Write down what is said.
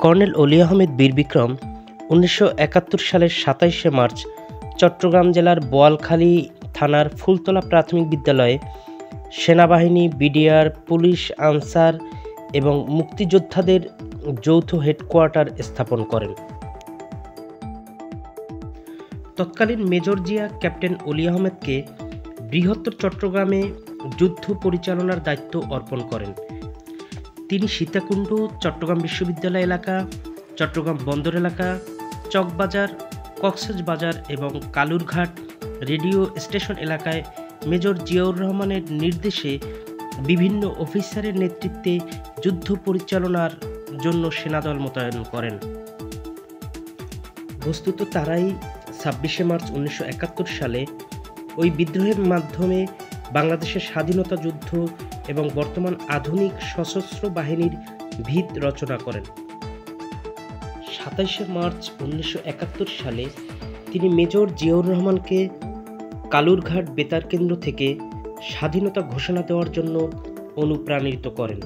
Colonel অলি আহমেদ বীর বিক্রম ১৯৭১ সালের ২৭শে March Chittagong জেলার বোয়ালখালী থানার ফুলতলা প্রাথমিক বিদ্যালয়ে সেনাবাহিনী, বিডিআর, পুলিশ, আনসার এবং মুক্তিযোদ্ধাদের যৌথ হেডকোয়ার্টার স্থাপন করেন। তৎকালীন মেজর জিয়া ক্যাপ্টেন অলি আহমেদকে বৃহত্তর চট্টগ্রামে যুদ্ধ পরিচালনার দায়িত্ব অর্পণ করেন। তিনি সীতাকুণ্ড, চট্টগ্রাম বিশ্ববিদ্যালয় এলাকা, চট্টগ্রাম বন্দর এলাকা, চকবাজার, কক্সবাজার এবং কালুরঘাট রেডিও স্টেশন এলাকায় মেজর জিয়াউর রহমানের নির্দেশে বিভিন্ন অফিসারের নেতৃত্বে যুদ্ধ পরিচালনার জন্য সেনাদল মোতায়েন করেন। বস্তুত তারাই ২৬শে মার্চ ১৯৭১ সালে ওই বিদ্রোহের মাধ্যমে বাংলাদেশের স্বাধীনতা যুদ্ধ এবং বর্তমান আধুনিক সশস্ত্র বাহিনীর ভিত রচনা করেন। ২৭শে মার্চ ১৯৭১ সালে তিনি মেজর জিয়াউর রহমানকে কালুরঘাট বেতার কেন্দ্র থেকে স্বাধীনতা ঘোষণা দেওয়ার জন্য অনুপ্রাণিত করেন।